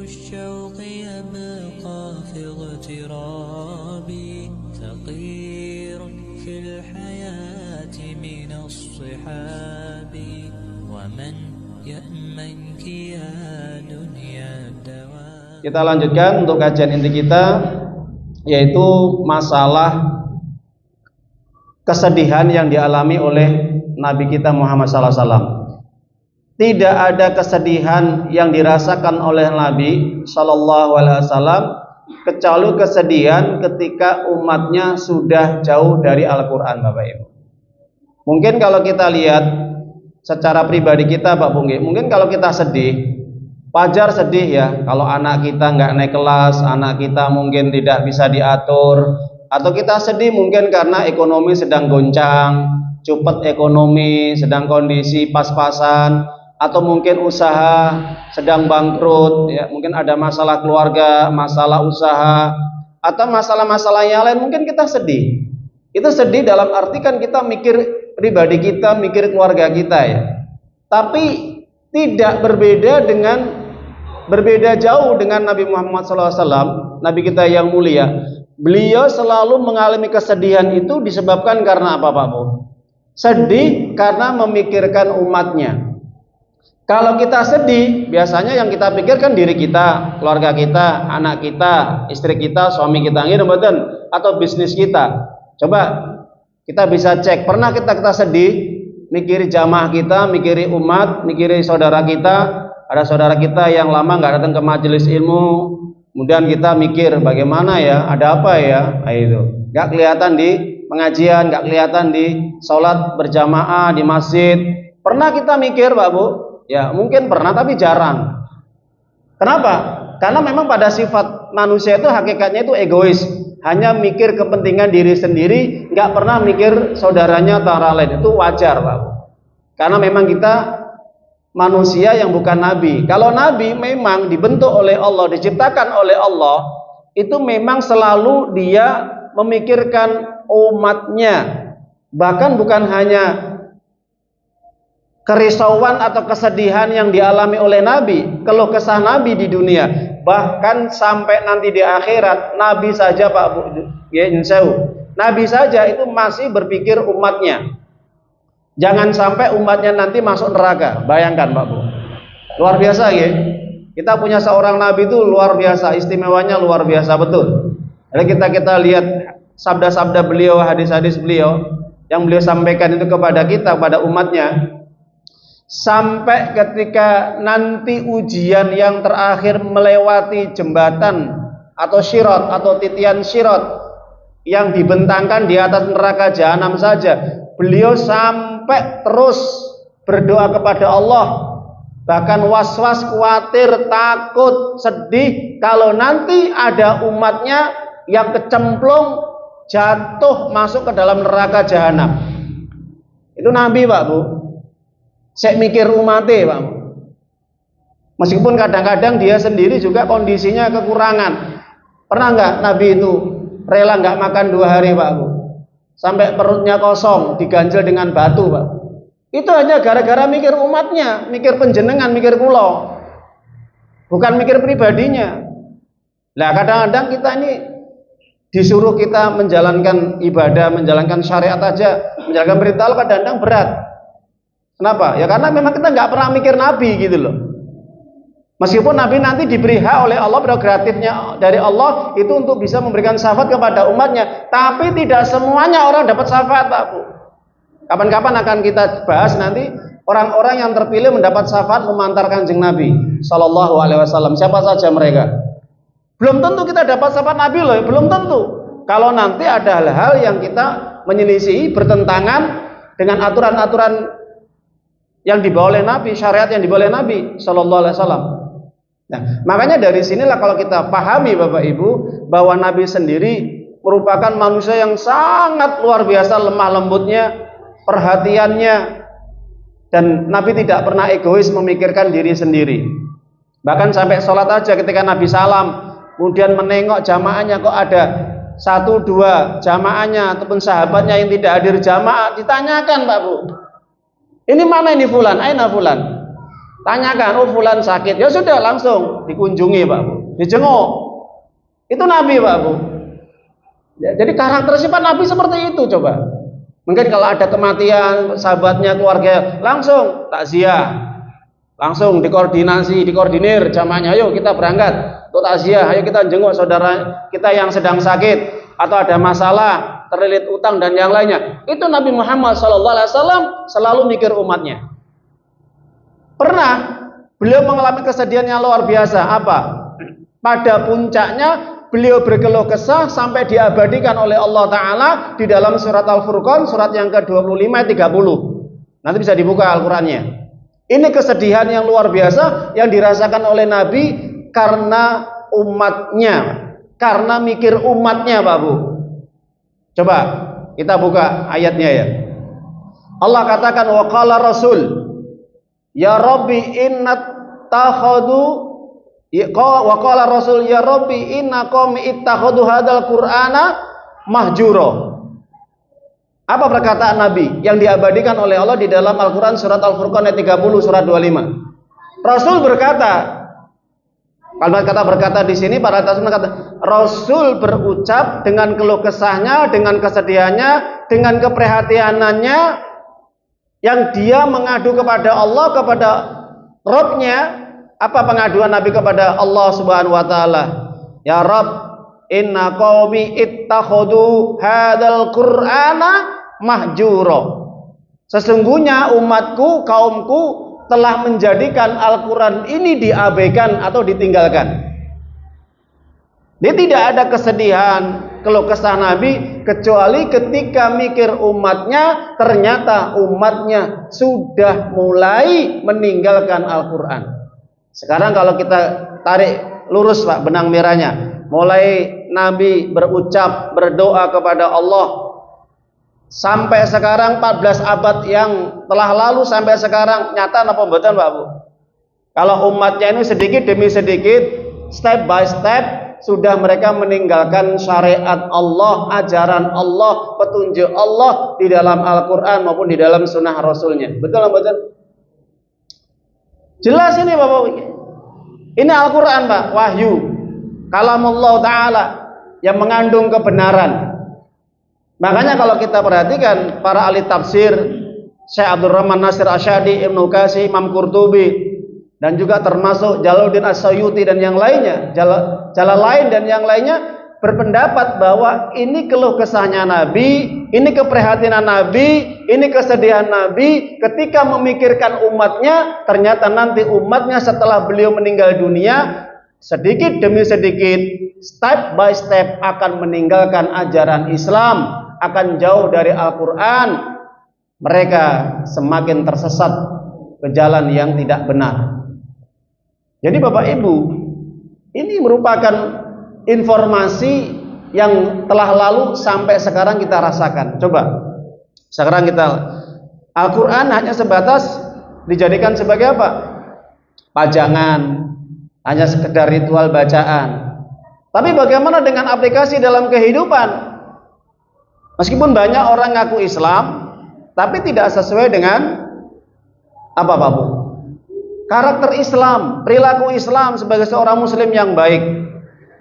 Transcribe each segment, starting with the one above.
الشوق يبقى في اغترابي ثقير في الحياة من الصحاب ومن يأمنك يا دنيا الدوام. Kita lanjutkan untuk kajian inti kita, yaitu masalah kesedihan yang dialami oleh Nabi kita Muhammad SAW. Tidak ada kesedihan yang dirasakan oleh Nabi SAW kecuali kesedihan ketika umatnya sudah jauh dari Al-Quran, Bapak Ibu. Mungkin kalau kita lihat secara pribadi kita, Pak Bungki, mungkin kalau kita sedih, wajar sedih ya. Kalau anak kita nggak naik kelas, anak kita mungkin tidak bisa diatur, atau kita sedih mungkin karena ekonomi sedang goncang, cupet ekonomi, sedang kondisi pas-pasan, atau mungkin usaha sedang bangkrut, ya, mungkin ada masalah keluarga, masalah usaha, atau masalah-masalah yang lain, mungkin kita sedih. Itu sedih dalam arti kan kita mikir pribadi kita, mikir keluarga kita ya. Tapi tidak berbeda jauh dengan Nabi Muhammad SAW, Nabi kita yang mulia. Beliau selalu mengalami kesedihan itu disebabkan karena apa, Pak Bu? Sedih karena memikirkan umatnya. Kalau kita sedih, biasanya yang kita pikirkan diri kita, keluarga kita, anak kita, istri kita, suami kita, atau bisnis kita. Coba kita bisa cek, pernah kita sedih, mikiri jamaah kita, mikiri umat, mikiri saudara kita. Ada saudara kita yang lama nggak datang ke majelis ilmu, kemudian kita mikir bagaimana ya, ada apa ya, itu nggak kelihatan di pengajian, nggak kelihatan di sholat berjamaah di masjid. Pernah kita mikir, Pak Bu? Ya mungkin pernah, tapi jarang. Kenapa? Karena memang pada sifat manusia itu hakikatnya itu egois, hanya mikir kepentingan diri sendiri, nggak pernah mikir saudaranya atau orang lain. Itu wajar, Pak Bu. Karena memang kita manusia yang bukan nabi. Kalau nabi memang dibentuk oleh Allah, diciptakan oleh Allah, itu memang selalu dia memikirkan umatnya. Bahkan bukan hanya kerisauan atau kesedihan yang dialami oleh nabi, keluh kesah nabi di dunia, bahkan sampai nanti di akhirat, nabi saja, Pak Bu, ya nabi saja itu masih berpikir umatnya. Jangan sampai umatnya nanti masuk neraka. Bayangkan, Pak Bu. Luar biasa ya. Kita punya seorang nabi itu luar biasa, istimewanya luar biasa betul. Jadi kita lihat sabda-sabda beliau, hadis-hadis beliau yang beliau sampaikan itu kepada kita, kepada umatnya. Sampai ketika nanti ujian yang terakhir melewati jembatan atau syirat atau titian syirat yang dibentangkan di atas neraka jahanam saja, beliau sampai terus berdoa kepada Allah, bahkan was-was, khawatir, takut, sedih kalau nanti ada umatnya yang kecemplung jatuh masuk ke dalam neraka jahanam. Itu Nabi, Pak Bu. Saya mikir umatnya, Pak Bu. Meskipun kadang-kadang dia sendiri juga kondisinya kekurangan. Pernah nggak Nabi itu rela nggak makan 2 hari, Pak Bu? Sampai perutnya kosong, diganjel dengan batu, Pak. Itu hanya gara-gara mikir umatnya, mikir penjenengan, mikir kulo, bukan mikir pribadinya. Nah, kadang-kadang kita ini disuruh kita menjalankan ibadah, menjalankan syariat aja, menjalankan perintah Allah, kadang-kadang berat. Kenapa? Ya karena memang kita nggak pernah mikir Nabi gitu loh. Meskipun Nabi nanti diberi hak oleh Allah, prerogatifnya dari Allah itu untuk bisa memberikan syafaat kepada umatnya, tapi tidak semuanya orang dapat syafaat, Pak Bu. Kapan-kapan akan kita bahas nanti orang-orang yang terpilih mendapat syafaat memantar Kanjeng Nabi Sallallahu Alaihi Wasallam. Siapa saja mereka? Belum tentu kita dapat syafaat Nabi loh, belum tentu. Kalau nanti ada hal-hal yang kita menyelisihi, bertentangan dengan aturan-aturan yang dibawa oleh Nabi, syariat yang dibawa oleh Nabi Sallallahu Alaihi Wasallam. Nah, makanya dari sinilah kalau kita pahami, Bapak Ibu, bahwa Nabi sendiri merupakan manusia yang sangat luar biasa lemah lembutnya, perhatiannya, dan Nabi tidak pernah egois memikirkan diri sendiri. Bahkan sampai sholat aja ketika Nabi salam, kemudian menengok jamaahnya, kok ada 1-2 jamaahnya ataupun sahabatnya yang tidak hadir jamaah, ditanyakan, Pak Bu, ini mana ini fulan, aina fulan? Tanyakan, oh fulan sakit. Ya sudah langsung dikunjungi Pak Bu. Dijenguk. Itu Nabi Pak Bu. Ya, jadi karakter sifat Nabi seperti itu coba. Mungkin kalau ada kematian sahabatnya, keluarga, langsung takziah. Langsung dikoordinir jamaahnya, ayo kita berangkat untuk takziah, ayo kita jenguk saudara kita yang sedang sakit atau ada masalah, terlilit utang dan yang lainnya. Itu Nabi Muhammad SAW selalu mikir umatnya. Pernah beliau mengalami kesedihan yang luar biasa. Apa? Pada puncaknya beliau berkeluh kesah sampai diabadikan oleh Allah Ta'ala di dalam surat Al-Furqan, surat yang ke-25 ayat 30. Nanti bisa dibuka Al-Qurannya. Ini kesedihan yang luar biasa yang dirasakan oleh Nabi karena umatnya, karena mikir umatnya Pak Bu. Coba kita buka ayatnya ya. Allah katakan wa qala Rasul ya Rabbi inna takhadu wa qala Rasul ya Rabbi inna qaumi ittakhadu hadzal Qur'ana mahjura. Apa perkataan Nabi yang diabadikan oleh Allah di dalam Al-Quran surat Al-Furqan ayat 30 surat 25. Rasul berkata, kalimat kata berkata di sini para tafsir kata Rasul berucap dengan keluh kesahnya, dengan kesedihannya, dengan keprihatinannya yang dia mengadu kepada Allah, kepada Rabb-nya. Apa pengaduan Nabi kepada Allah Subhanahu wa taala? Ya Rabb, inna qaumi ittakhadu hadzal Qur'ana mahjura. Sesungguhnya umatku, kaumku telah menjadikan Al-Quran ini diabaikan atau ditinggalkan. Dia tidak ada kesedihan, keluh kesah Nabi kecuali ketika mikir umatnya, ternyata umatnya sudah mulai meninggalkan Al-Quran. Sekarang kalau kita tarik lurus Pak benang merahnya, mulai Nabi berucap, berdoa kepada Allah sampai sekarang 14 abad yang telah lalu sampai sekarang, nyata apa mboten Pak Bu? Kalau umatnya ini sedikit demi sedikit, step by step sudah mereka meninggalkan syariat Allah, ajaran Allah, petunjuk Allah di dalam Al-Quran maupun di dalam sunnah Rasulnya. Betul mboten? Jelas ini Bapak. Ini Al-Quran Pak, wahyu kalamullah Ta'ala yang mengandung kebenaran. Makanya kalau kita perhatikan para ahli tafsir, Syekh Abdurrahman Nasir Asyadi, Ibnu Katsir, Imam Qurtubi, dan juga termasuk Jalaluddin As-Suyuti dan yang lainnya, Jalalain dan yang lainnya berpendapat bahwa ini keluh kesahnya Nabi, ini keprihatinan Nabi, ini kesedihan Nabi ketika memikirkan umatnya. Ternyata nanti umatnya setelah beliau meninggal dunia, sedikit demi sedikit, step by step akan meninggalkan ajaran Islam, akan jauh dari Al-Quran. Mereka semakin tersesat ke jalan yang tidak benar. Jadi Bapak Ibu, ini merupakan informasi yang telah lalu sampai sekarang kita rasakan. Coba sekarang kita, Al-Quran hanya sebatas dijadikan sebagai apa? Pajangan, hanya sekedar ritual bacaan. Tapi bagaimana dengan aplikasi dalam kehidupan? Meskipun banyak orang ngaku Islam, tapi tidak sesuai dengan apa Pak Bu? Karakter Islam, perilaku Islam sebagai seorang Muslim yang baik,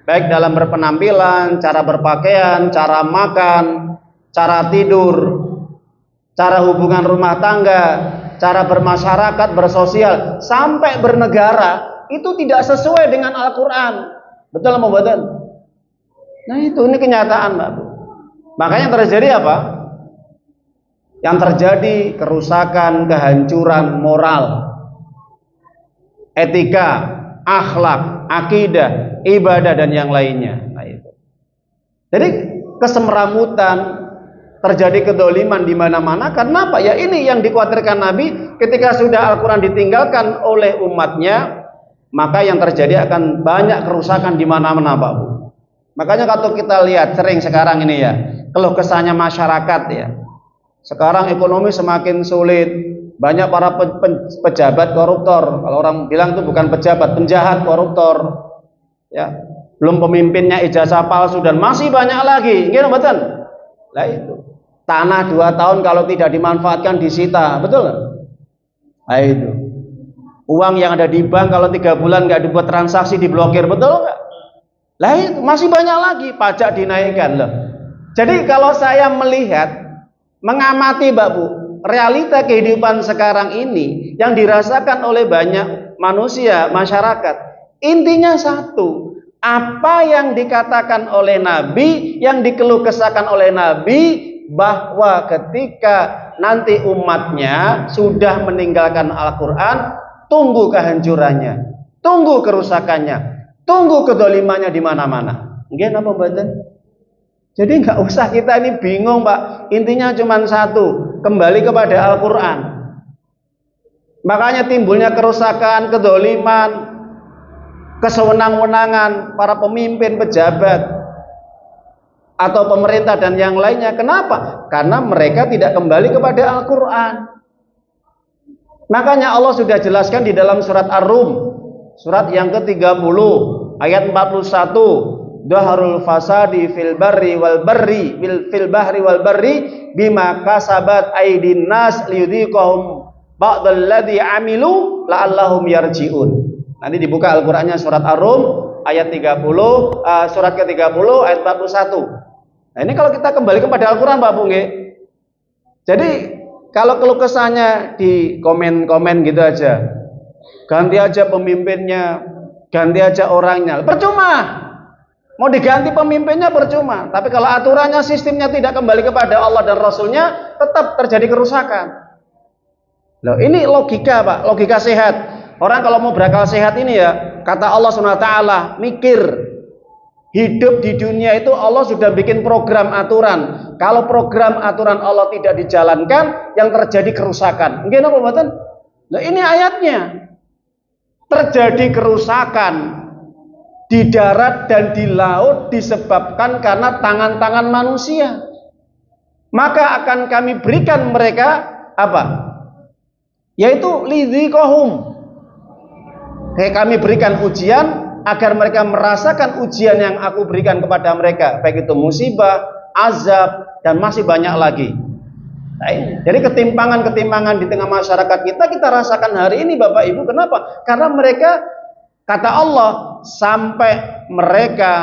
baik dalam berpenampilan, cara berpakaian, cara makan, cara tidur, cara hubungan rumah tangga, cara bermasyarakat, bersosial, sampai bernegara, itu tidak sesuai dengan Al-Quran. Betul apa betul? Nah itu, ini kenyataan Pak Bu. Makanya terjadi apa? Yang terjadi kerusakan, kehancuran moral, etika, akhlak, akidah, ibadah dan yang lainnya. Nah itu. Jadi kesemramutan, terjadi kedoliman di mana-mana. Karena apa? Ya ini yang dikhawatirkan Nabi ketika sudah Al-Quran ditinggalkan oleh umatnya, maka yang terjadi akan banyak kerusakan di mana-mana Pak Bu. Makanya kalau kita lihat sering sekarang ini ya, keluh kesahnya masyarakat ya. Sekarang ekonomi semakin sulit, banyak para pejabat koruptor. Kalau orang bilang itu bukan pejabat, penjahat koruptor. Ya, belum pemimpinnya ijazah palsu dan masih banyak lagi. Gitu betul? Lah itu. Tanah 2 tahun kalau tidak dimanfaatkan disita, betul? Nah itu. Uang yang ada di bank kalau 3 bulan nggak dibuat transaksi diblokir, betul nggak? Lah itu masih banyak lagi pajak dinaikkan loh. Jadi kalau saya melihat, mengamati Mbak Bu, realita kehidupan sekarang ini yang dirasakan oleh banyak manusia, masyarakat, intinya satu, apa yang dikatakan oleh Nabi, yang dikeluh kesahkan oleh Nabi, bahwa ketika nanti umatnya sudah meninggalkan Al-Quran, tunggu kehancurannya, tunggu kerusakannya, tunggu kedolimannya di mana-mana. Nggih napa mboten? Jadi nggak usah kita ini bingung Pak. Intinya cuma satu, kembali kepada Al-Quran. Makanya timbulnya kerusakan, kedoliman, kesewenang-wenangan para pemimpin, pejabat, atau pemerintah dan yang lainnya. Kenapa? Karena mereka tidak kembali kepada Al-Quran. Makanya Allah sudah jelaskan di dalam surat Ar-Rum, surat yang ke-30, ayat 41. Dhahrul fasadi fil barri wal barri fil bahri wal barri bima kasabat aydin nas liyudhiqahum ba'dal ladzi amilu la'allahum yarji'un. Nanti dibuka Al-Qur'annya surat Ar-Rum ayat 30, surat ke-30 ayat 41. Nah, ini kalau kita kembali kepada Al-Qur'an Pak Bu nggih. Jadi kalau keluh kesahnya di komen-komen gitu aja, ganti aja pemimpinnya, ganti aja orangnya, percuma. Mau diganti pemimpinnya percuma, tapi kalau aturannya, sistemnya tidak kembali kepada Allah dan Rasulnya, tetap terjadi kerusakan. Loh, ini logika Pak, logika sehat. Orang kalau mau berakal sehat ini ya, kata Allah SWT, mikir. Hidup di dunia itu Allah sudah bikin program aturan. Kalau program aturan Allah tidak dijalankan, yang terjadi kerusakan. Mungkin apa mboten? Nah, ini ayatnya. Terjadi kerusakan di darat dan di laut disebabkan karena tangan-tangan manusia. Maka akan kami berikan mereka apa? Yaitu lidhiqahum. Kami berikan ujian agar mereka merasakan ujian yang aku berikan kepada mereka, baik itu musibah, azab, dan masih banyak lagi. Nah, ini. Jadi ketimpangan-ketimpangan di tengah masyarakat kita rasakan hari ini Bapak Ibu. Kenapa? Karena mereka, kata Allah, sampai mereka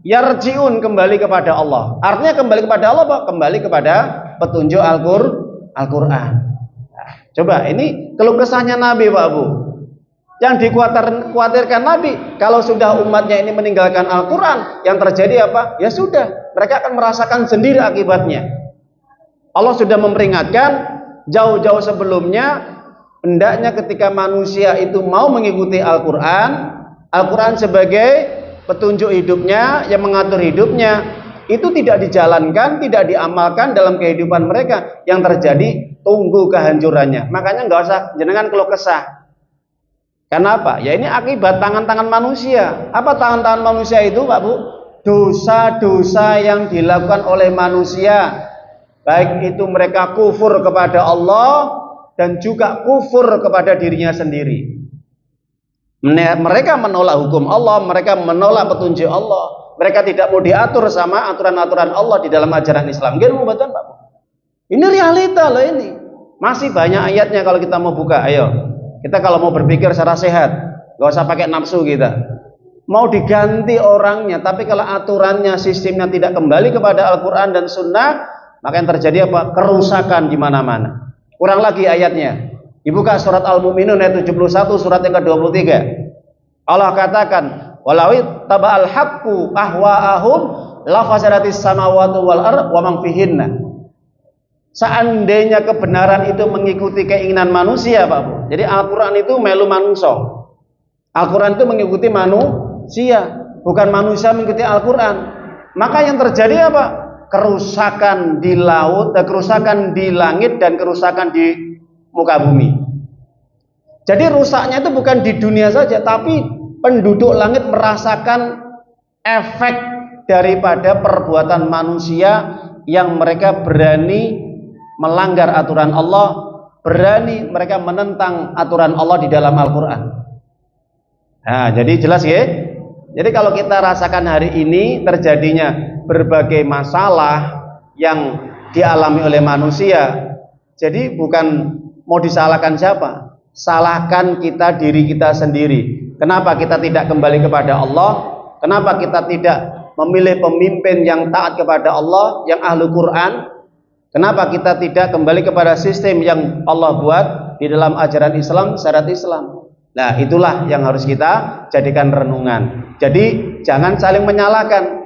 yarji'un, kembali kepada Allah. Artinya kembali kepada Allah Pak, kembali kepada petunjuk Al-Quran. Nah, coba ini keluh kesahnya Nabi Pak Bu. Yang dikhawatirkan Nabi, kalau sudah umatnya ini meninggalkan Al-Quran, yang terjadi apa? Ya sudah, mereka akan merasakan sendiri akibatnya. Allah sudah memperingatkan jauh-jauh sebelumnya, hendaknya ketika manusia itu mau mengikuti Al-Quran, Al-Quran sebagai petunjuk hidupnya, yang mengatur hidupnya, itu tidak dijalankan, tidak diamalkan dalam kehidupan mereka, yang terjadi tunggu kehancurannya. Makanya nggak usah jenengan keluh kesah. Kenapa? Ya ini akibat tangan-tangan manusia. Apa tangan-tangan manusia itu Pak Bu? Dosa-dosa yang dilakukan oleh manusia, baik itu mereka kufur kepada Allah dan juga kufur kepada dirinya sendiri. Mereka menolak hukum Allah, mereka menolak petunjuk Allah, mereka tidak mau diatur sama aturan-aturan Allah di dalam ajaran Islam. Betul Pak? Ini realita loh ini. Masih banyak ayatnya kalau kita mau buka. Ayo, kita kalau mau berpikir secara sehat, gak usah pakai nafsu kita. Mau diganti orangnya, tapi kalau aturannya, sistemnya tidak kembali kepada Al-Quran dan Sunnah, maka yang terjadi apa? Kerusakan di mana-mana. Kurang lagi ayatnya. Dibuka surat Al-Mu'minun ayat 71, surat yang ke-23. Allah katakan, "Walawit taba'al haqqu ahwa'ahum la fasadatis samawati wal ardh wa man fihinna." Seandainya kebenaran itu mengikuti keinginan manusia, Pak Bu. Jadi Al-Quran itu melu manungso. Al-Quran itu mengikuti manusia, bukan manusia mengikuti Al-Quran. Maka yang terjadi apa? Kerusakan di laut, kerusakan di langit, dan kerusakan di muka bumi. Jadi rusaknya itu bukan di dunia saja, tapi penduduk langit merasakan efek daripada perbuatan manusia yang mereka berani melanggar aturan Allah, berani mereka menentang aturan Allah di dalam Al-Quran. Nah, jadi jelas ya. Jadi kalau kita rasakan hari ini terjadinya berbagai masalah yang dialami oleh manusia, jadi bukan mau disalahkan siapa, salahkan kita diri kita sendiri. Kenapa kita tidak kembali kepada Allah? Kenapa kita tidak memilih pemimpin yang taat kepada Allah, yang ahlu Quran? Kenapa kita tidak kembali kepada sistem yang Allah buat di dalam ajaran Islam, syariat Islam? Nah, itulah yang harus kita jadikan renungan. Jadi jangan saling menyalahkan.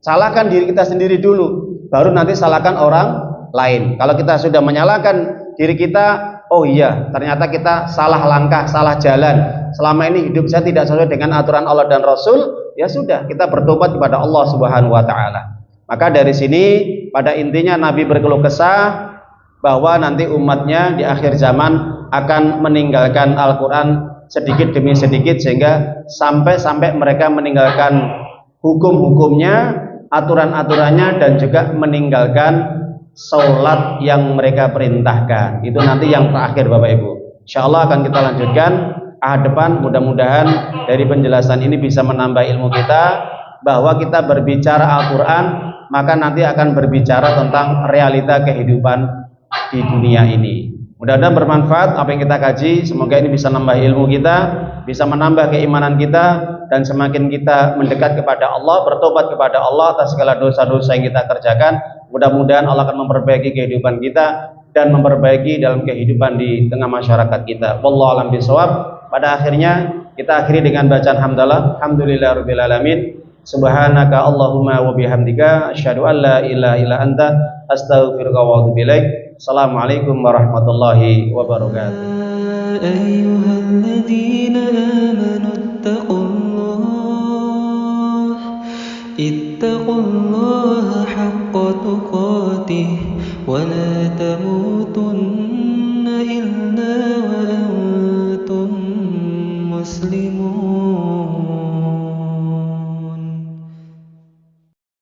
Salahkan diri kita sendiri dulu, baru nanti salahkan orang lain. Kalau kita sudah menyalahkan diri kita, oh iya, ternyata kita salah langkah, salah jalan. Selama ini hidup saya tidak sesuai dengan aturan Allah dan Rasul, ya sudah, kita bertobat kepada Allah Subhanahu wa taala. Maka dari sini pada intinya Nabi berkeluh kesah bahwa nanti umatnya di akhir zaman akan meninggalkan Al-Quran sedikit demi sedikit, sehingga sampai mereka meninggalkan hukum-hukumnya, aturan-aturannya, dan juga meninggalkan sholat yang mereka perintahkan. Itu nanti yang terakhir Bapak Ibu. Insyaallah akan kita lanjutkan ahad depan. Mudah-mudahan dari penjelasan ini bisa menambah ilmu kita, bahwa kita berbicara Al-Quran maka nanti akan berbicara tentang realita kehidupan di dunia ini. Mudah-mudahan bermanfaat apa yang kita kaji. Semoga ini bisa menambah ilmu kita, bisa menambah keimanan kita, dan semakin kita mendekat kepada Allah, bertobat kepada Allah atas segala dosa-dosa yang kita kerjakan. Mudah-mudahan Allah akan memperbaiki kehidupan kita dan memperbaiki dalam kehidupan di tengah masyarakat kita. Wallahu a'lam bishawab. Pada akhirnya kita akhiri dengan bacaan hamdalah. Alhamdulillahirabbil alamin. Subhanaka Allahumma wa bihamdika asyhadu an la ilaha illa anta astaghfiruka wa atubu ilaik. Assalamualaikum warahmatullahi wabarakatuh. Ayyuhalladzina amanu ittaqullaha haqqa tuqatih wa la tamutunna